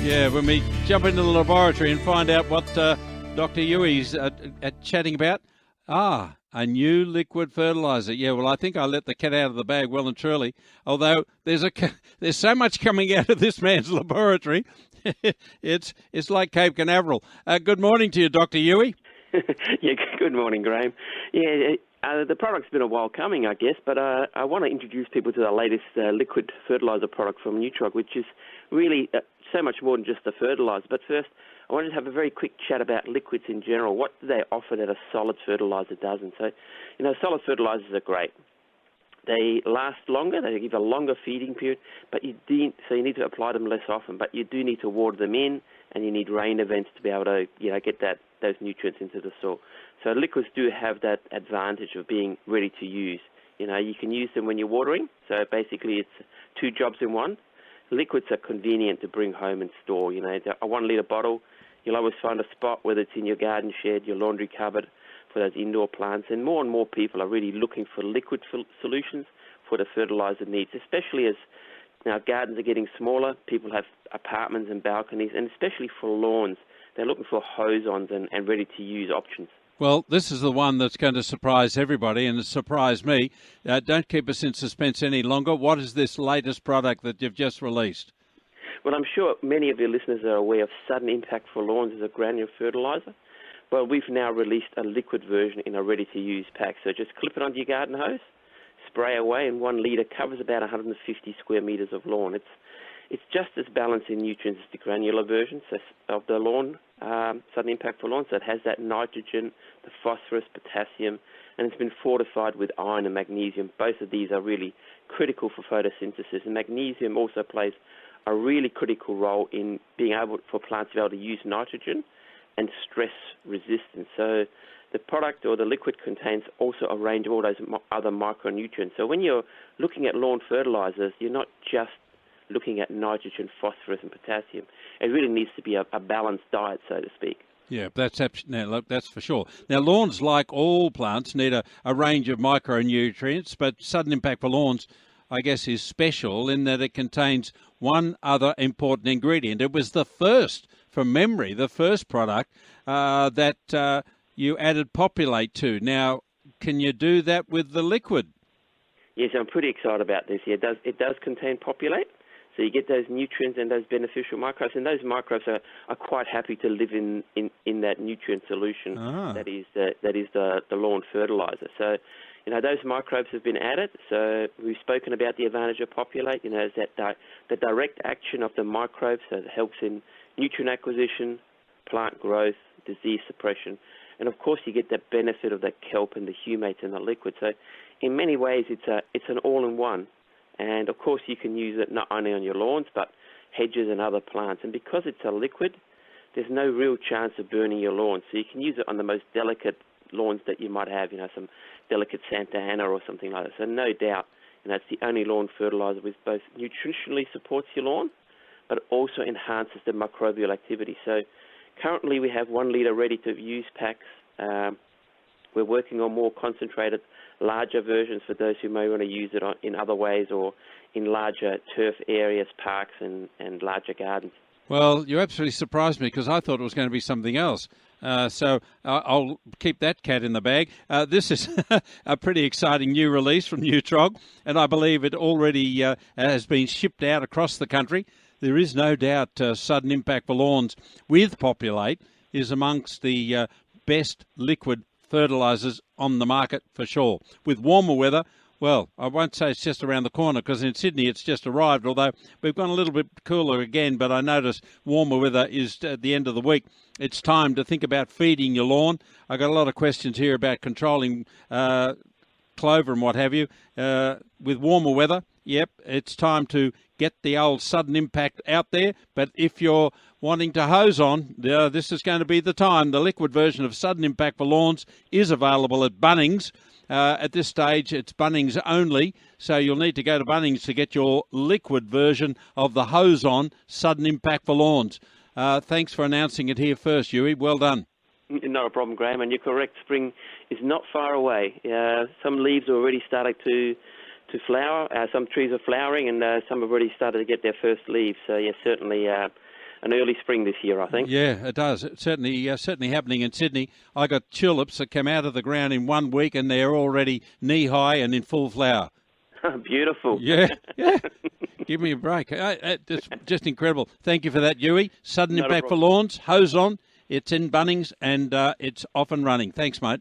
Yeah, when we jump into the laboratory and find out what Dr. Yui's chatting about. A new liquid fertiliser. Yeah, well, I think I let the cat out of the bag well and truly. Although there's so much coming out of this man's laboratory, it's like Cape Canaveral. Good morning to you, Dr. Yui. Yeah, good morning, Graham. Yeah, the product's been a while coming, I guess, but I want to introduce people to the latest liquid fertiliser product from Nutrog, which is really so much more than just a fertiliser. But first, I wanted to have a very quick chat about liquids in general. What do they offer that a solid fertiliser doesn't? So, solid fertilisers are great. They last longer, they give a longer feeding period, but you need to apply them less often, but you do need to water them in, and you need rain events to be able to, get those nutrients into the soil. So liquids do have that advantage of being ready to use. You can use them when you're watering, so basically it's two jobs in one. Liquids are convenient to bring home and store. A 1 litre bottle, you'll always find a spot, whether it's in your garden shed, your laundry cupboard, for those indoor plants. And more people are really looking for liquid solutions for the fertiliser needs, especially as now gardens are getting smaller, people have apartments and balconies, and especially for lawns, they're looking for hose-ons and ready-to-use options. Well, this is the one that's going to surprise everybody, and it surprised me. Don't keep us in suspense any longer. What is this latest product that you've just released? Well, I'm sure many of your listeners are aware of Sudden Impact for Lawns as a granular fertiliser. Well, we've now released a liquid version in a ready-to-use pack. So just clip it onto your garden hose, spray away, and 1 litre covers about 150 square metres of lawn. It's just as balanced in nutrients as the granular version of the lawn, Sudden Impact for Lawns. So it has that nitrogen, the phosphorus, potassium, and it's been fortified with iron and magnesium. Both of these are really critical for photosynthesis. And magnesium also plays a really critical role in being able for plants to be able to use nitrogen and stress resistance. So the product or the liquid contains also a range of all those other micronutrients. So when you're looking at lawn fertilizers, you're not just looking at nitrogen, phosphorus and potassium. It really needs to be a balanced diet, so to speak. Yeah, that's for sure. Now, lawns, like all plants, need a range of micronutrients, but Sudden Impact for Lawns, I guess, is special in that it contains one other important ingredient. It was the first, from memory, the first product that you added POPUL8 to. Now, can you do that with the liquid? Yes, I'm pretty excited about this. Yeah, it does contain POPUL8, so you get those nutrients and those beneficial microbes, and those microbes are quite happy to live in that nutrient solution that is the lawn fertilizer. So, those microbes have been added. So we've spoken about the advantage of POPUL8. Is that the direct action of the microbes that helps in nutrient acquisition, plant growth, disease suppression, and of course you get the benefit of the kelp and the humates in the liquid. So in many ways it's an all-in-one, and of course you can use it not only on your lawns but hedges and other plants. And because it's a liquid, there's no real chance of burning your lawn. So you can use it on the most delicate lawns that you might have, some delicate Santa Ana or something like that. So no doubt, it's the only lawn fertilizer which both nutritionally supports your lawn but also enhances the microbial activity. So currently we have 1 litre ready-to-use packs. We're working on more concentrated, larger versions for those who may want to use it in other ways or in larger turf areas, parks and larger gardens. Well, you absolutely surprised me because I thought it was going to be something else. So I'll keep that cat in the bag. This is a pretty exciting new release from Nutrog, and I believe it already has been shipped out across the country. There is no doubt Sudden Impact for Lawns with POPUL8 is amongst the best liquid fertilisers on the market for sure. With warmer weather, well, I won't say it's just around the corner because in Sydney it's just arrived, although we've gone a little bit cooler again, but I notice warmer weather is at the end of the week. It's time to think about feeding your lawn. I've got a lot of questions here about controlling clover and what have you. With warmer weather, yep, it's time to get the old Sudden Impact out there. But if you're wanting to hose on, this is going to be the time. The liquid version of Sudden Impact for Lawns is available at Bunnings. At this stage, it's Bunnings only, so you'll need to go to Bunnings to get your liquid version of the Hose-On Sudden Impact for Lawns. Thanks for announcing it here first, Yui. Well done. Not a problem, Graham, and you're correct. Spring is not far away. Some leaves are already starting to flower. Some trees are flowering, and some have already started to get their first leaves. So, certainly a an early spring this year, I think. Yeah, it does. It's certainly happening in Sydney. I got tulips that come out of the ground in 1 week, and they're already knee-high and in full flower. Beautiful. Yeah. Give me a break. It's just incredible. Thank you for that, Huey. Sudden Impact for Lawns, Hose-On. It's in Bunnings, and it's off and running. Thanks, mate.